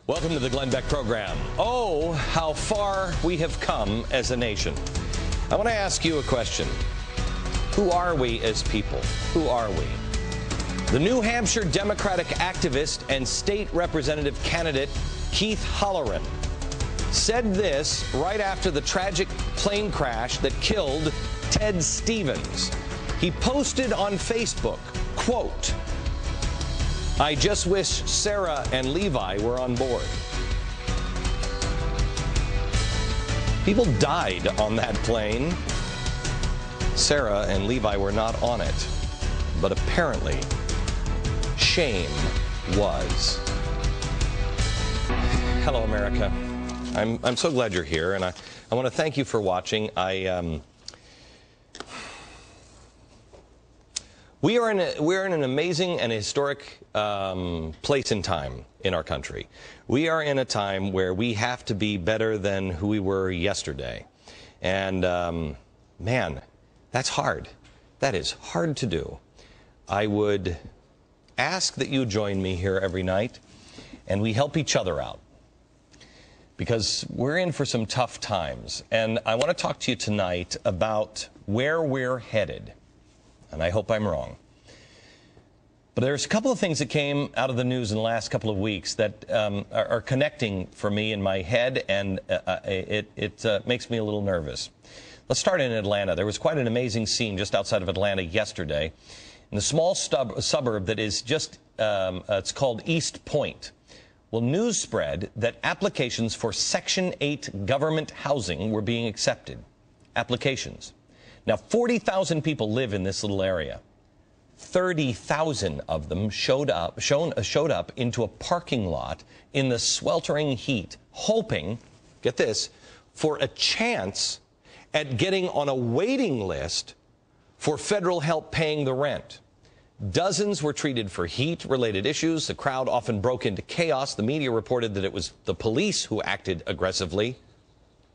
Welcome to the Glenn Beck program. Oh, how far we have come as a nation. I want to ask you a question. Who are we as people? Who are we? The New Hampshire Democratic activist and state representative candidate Keith Halloran said this right after the tragic plane crash that killed Ted Stevens. He posted on Facebook, quote, "I just wish Sarah and Levi were on board." People died on that plane. Sarah and Levi were not on it, but apparently shame was. Hello, America. I'm so glad you're here, and I want to thank you for watching. We're in an amazing and historic place and time in our country. We are in a time where we have to be better than who we were yesterday. And man, that's hard. That is hard to do. I would ask that you join me here every night and we help each other out, because we're in for some tough times. And I want to talk to you tonight about where we're headed. And I hope I'm wrong. But there's a couple of things that came out of the news in the last couple of weeks that are connecting for me in my head, and it makes me a little nervous. Let's start in Atlanta. There was quite an amazing scene just outside of Atlanta yesterday in the small suburb that is just, it's called East Point. Well, news spread that applications for Section 8 government housing were being accepted. Applications. Now, 40,000 people live in this little area. 30,000 of them showed up into a parking lot in the sweltering heat, hoping, get this, for a chance at getting on a waiting list for federal help paying the rent. Dozens were treated for heat-related issues. The crowd often broke into chaos. The media reported that it was the police who acted aggressively.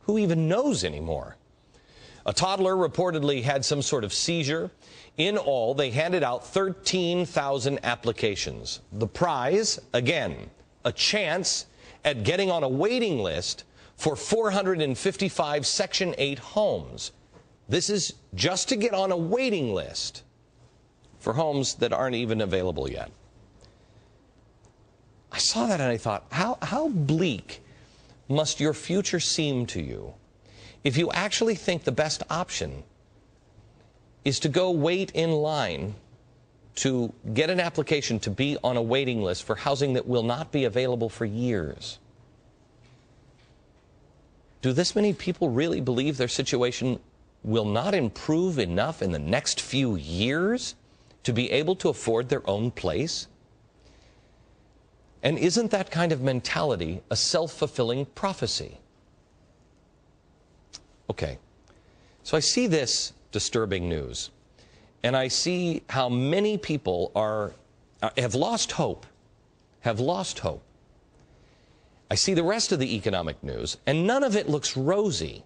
Who even knows anymore? A toddler reportedly had some sort of seizure. In all, they handed out 13,000 applications. The prize, again, a chance at getting on a waiting list for 455 Section 8 homes. This is just to get on a waiting list for homes that aren't even available yet. I saw that and I thought, how bleak must your future seem to you if you actually think the best option is to go wait in line to get an application to be on a waiting list for housing that will not be available for years? Do this many people really believe their situation will not improve enough in the next few years to be able to afford their own place? And isn't that kind of mentality a self-fulfilling prophecy? Okay, so I see this disturbing news, and I see how many people have lost hope, I see the rest of the economic news, and none of it looks rosy.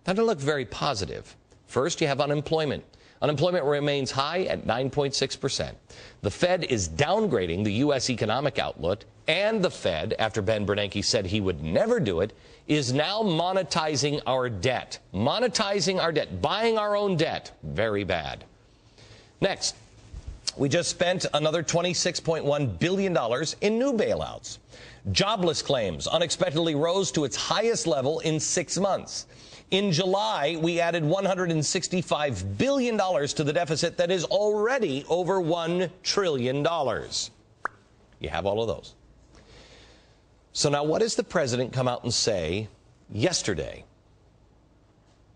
Doesn't look very positive. First, you have unemployment. Unemployment remains high at 9.6%. The Fed is downgrading the U.S. economic outlook, and the Fed, after Ben Bernanke said he would never do it, is now monetizing our debt. Monetizing our debt, buying our own debt. Very bad. Next, we just spent another $26.1 billion in new bailouts. Jobless claims unexpectedly rose to its highest level in 6 months. In July, we added $165 billion to the deficit that is already over $1 trillion. You have all of those. So now what does the president come out and say yesterday?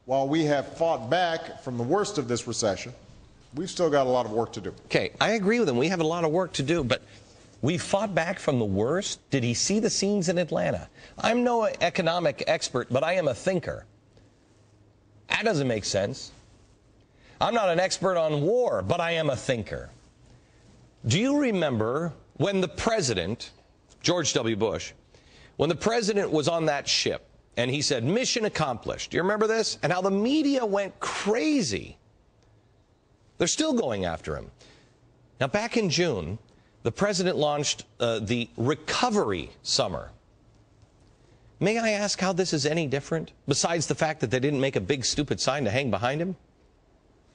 While we have fought back from the worst of this recession, we've still got a lot of work to do. Okay, I agree with him. We have a lot of work to do, but we fought back from the worst. Did he see the scenes in Atlanta? I'm no economic expert, but I am a thinker. That doesn't make sense. I'm not an expert on war, but I am a thinker. Do you remember when the president, George W. Bush, when the president was on that ship and he said, "Mission accomplished"? Do you remember this? And how the media went crazy. They're still going after him. Now, back in June, the president launched the Recovery Summer. May I ask how this is any different, besides the fact that they didn't make a big stupid sign to hang behind him?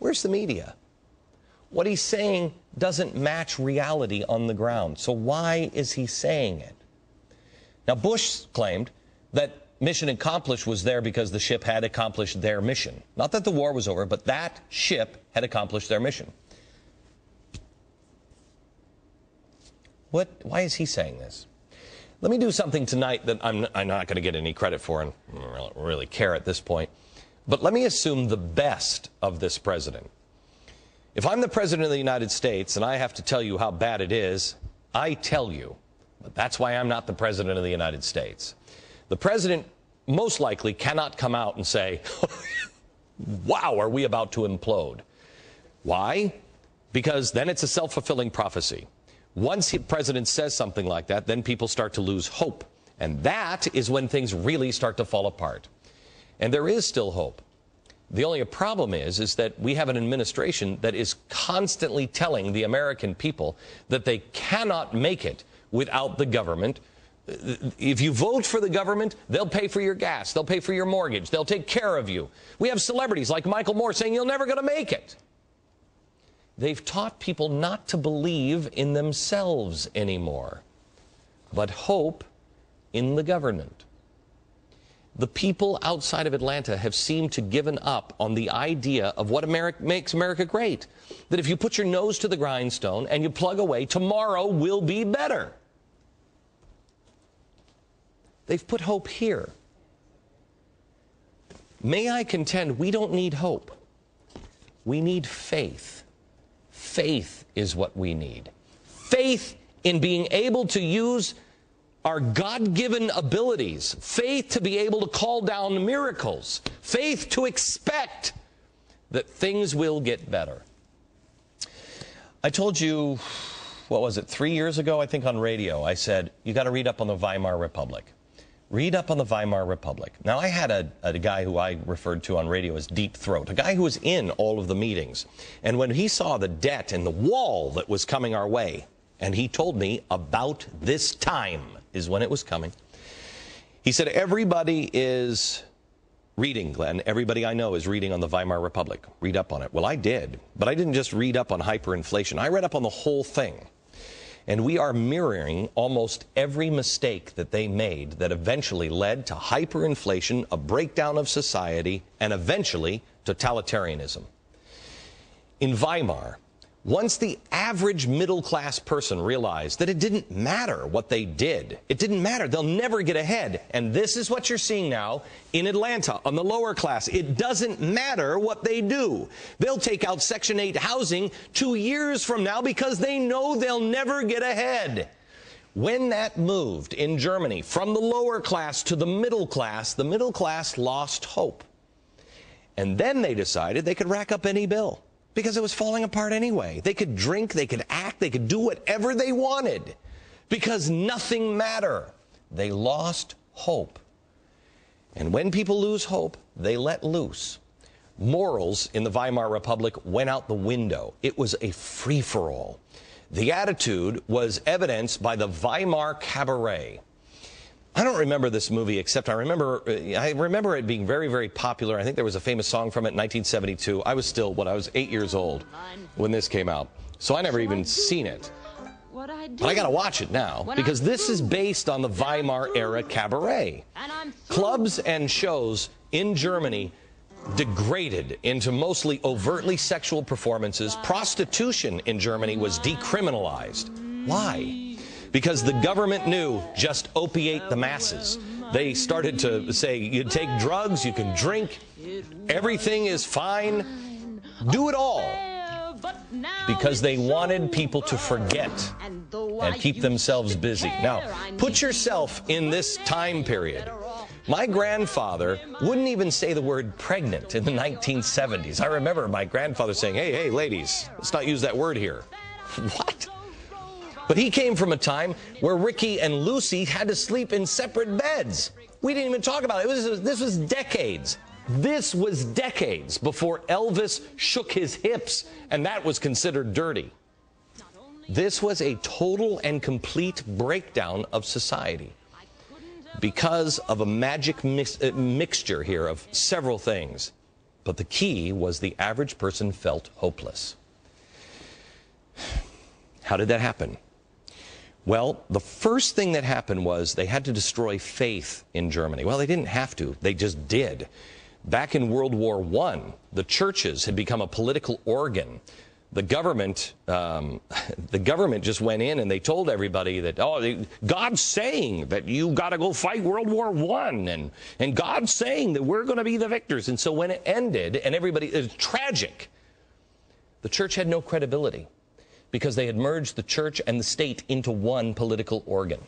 Where's the media? What he's saying doesn't match reality on the ground. So why is he saying it? Now, Bush claimed that mission accomplished was there because the ship had accomplished their mission. Not that the war was over, but that ship had accomplished their mission. Why is he saying this? Let me do something tonight that I'm not going to get any credit for, and I don't really care at this point. But let me assume the best of this president. If I'm the president of the United States and I have to tell you how bad it is, I tell you. But that's why I'm not the president of the United States. The president most likely cannot come out and say, wow, are we about to implode? Why? Because then it's a self-fulfilling prophecy. Once the president says something like that, then people start to lose hope. And that is when things really start to fall apart. And there is still hope. The only problem is that we have an administration that is constantly telling the American people that they cannot make it without the government. If you vote for the government, they'll pay for your gas, they'll pay for your mortgage, they'll take care of you. We have celebrities like Michael Moore saying you're never going to make it. They've taught people not to believe in themselves anymore, but hope in the government. The people outside of Atlanta have seemed to given up on the idea of what makes America great. That if you put your nose to the grindstone and you plug away, tomorrow will be better. They've put hope here. May I contend we don't need hope. We need faith. Faith is what we need. Faith in being able to use our God-given abilities. Faith to be able to call down miracles. Faith to expect that things will get better. I told you, 3 years ago, I think on radio, I said, you got to read up on the Weimar Republic. Read up on the Weimar Republic. Now, I had a guy who I referred to on radio as Deep Throat, a guy who was in all of the meetings. And when he saw the debt and the wall that was coming our way, and he told me about this time is when it was coming, he said, everybody is reading, Glenn. Everybody I know is reading on the Weimar Republic. Read up on it. Well, I did. But I didn't just read up on hyperinflation. I read up on the whole thing. And we are mirroring almost every mistake that they made that eventually led to hyperinflation, a breakdown of society, and eventually totalitarianism. In Weimar, once the average middle-class person realized that it didn't matter what they did, it didn't matter, they'll never get ahead. And this is what you're seeing now in Atlanta on the lower class. It doesn't matter what they do. They'll take out Section 8 housing 2 years from now because they know they'll never get ahead. When that moved in Germany from the lower class to the middle class lost hope. And then they decided they could rack up any bill, because it was falling apart anyway. They could drink, they could act, they could do whatever they wanted, because nothing mattered. They lost hope. And when people lose hope, they let loose. Morals in the Weimar Republic went out the window. It was a free-for-all. The attitude was evidenced by the Weimar Cabaret. I don't remember this movie, except I remember it being very, very popular. I think there was a famous song from it in 1972. I was 8 years old when this came out. So I never even seen it. But I got to watch it now, because this is based on the Weimar era cabaret. Clubs and shows in Germany degraded into mostly overtly sexual performances. Prostitution in Germany was decriminalized. Why? Because the government knew just opiate the masses. They started to say, you take drugs, you can drink, everything is fine, do it all. Because they wanted people to forget and keep themselves busy. Now, put yourself in this time period. My grandfather wouldn't even say the word pregnant in the 1970s. I remember my grandfather saying, hey, ladies, let's not use that word here. What? But he came from a time where Ricky and Lucy had to sleep in separate beds. We didn't even talk about it. This was decades. This was decades before Elvis shook his hips, and that was considered dirty. This was a total and complete breakdown of society. because of a magic mixture here of several things. But the key was the average person felt hopeless. How did that happen? Well, the first thing that happened was they had to destroy faith in Germany. Well, they didn't have to. They just did. Back in World War I, the churches had become a political organ. The government just went in and they told everybody that, oh, God's saying that you got to go fight World War I, and God's saying that we're going to be the victors. And so when it ended, and everybody, it was tragic, the church had no credibility because they had merged the church and the state into one political organ.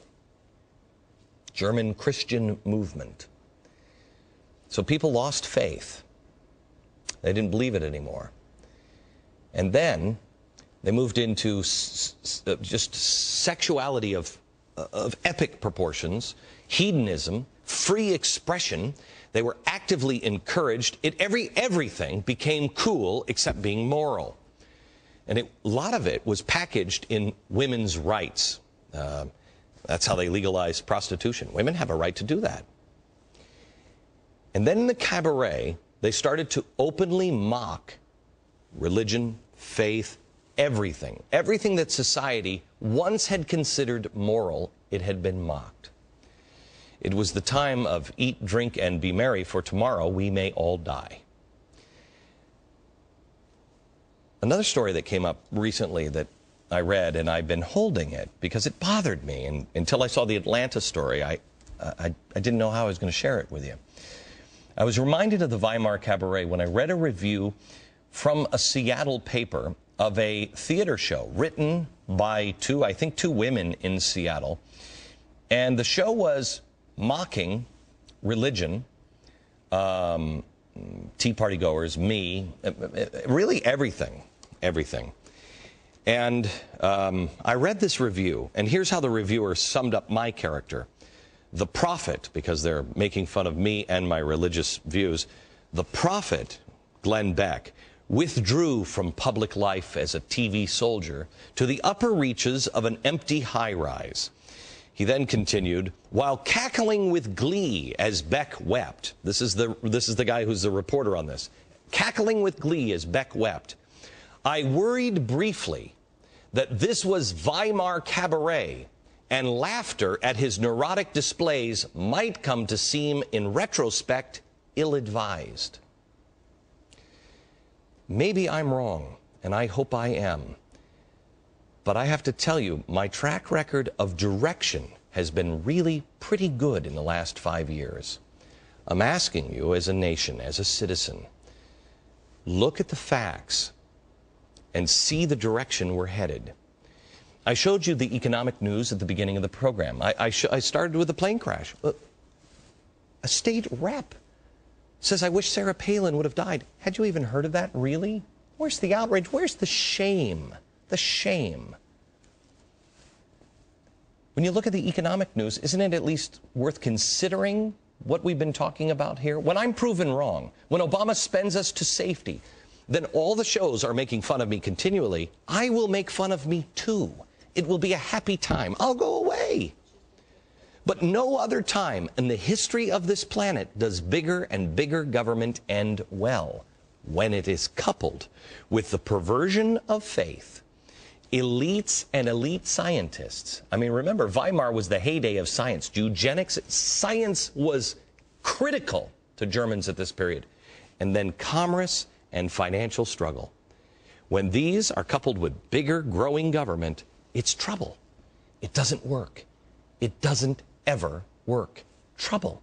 German Christian movement. So people lost faith. They didn't believe it anymore. And then they moved into just sexuality of epic proportions, hedonism, free expression. They were actively encouraged. Everything became cool except being moral. And a lot of it was packaged in women's rights. That's how they legalized prostitution. Women have a right to do that. And then in the cabaret, they started to openly mock religion, faith, everything. Everything that society once had considered moral, it had been mocked. It was the time of eat, drink, and be merry, for tomorrow we may all die. Another story that came up recently that I read, and I've been holding it because it bothered me. And until I saw the Atlanta story, I didn't know how I was going to share it with you. I was reminded of the Weimar Cabaret when I read a review from a Seattle paper of a theater show written by two women in Seattle. And the show was mocking religion, Tea Party goers, me, really everything. And I read this review, and here's how the reviewer summed up my character. The prophet, because they're making fun of me and my religious views, the prophet, Glenn Beck, withdrew from public life as a TV soldier to the upper reaches of an empty high-rise. He then continued, while cackling with glee as Beck wept. This is the guy who's the reporter on this. Cackling with glee as Beck wept. I worried briefly that this was Weimar Cabaret, and laughter at his neurotic displays might come to seem, in retrospect, ill-advised. Maybe I'm wrong, and I hope I am. But I have to tell you, my track record of direction has been really pretty good in the last 5 years. I'm asking you as a nation, as a citizen, look at the facts and see the direction we're headed. I showed you the economic news at the beginning of the program. I started with a plane crash. A state rep says, I wish Sarah Palin would have died. Had you even heard of that, really? Where's the outrage? Where's the shame? The shame. When you look at the economic news, isn't it at least worth considering what we've been talking about here? When I'm proven wrong, when Obama spends us to safety, then all the shows are making fun of me continually. I will make fun of me too. It will be a happy time. I'll go away. But no other time in the history of this planet does bigger and bigger government end well, when it is coupled with the perversion of faith, elites and elite scientists. I mean, remember, Weimar was the heyday of science. Eugenics, science was critical to Germans at this period. And then commerce and financial struggle. When these are coupled with bigger, growing government, it's trouble. It doesn't work. It doesn't ever work. Trouble.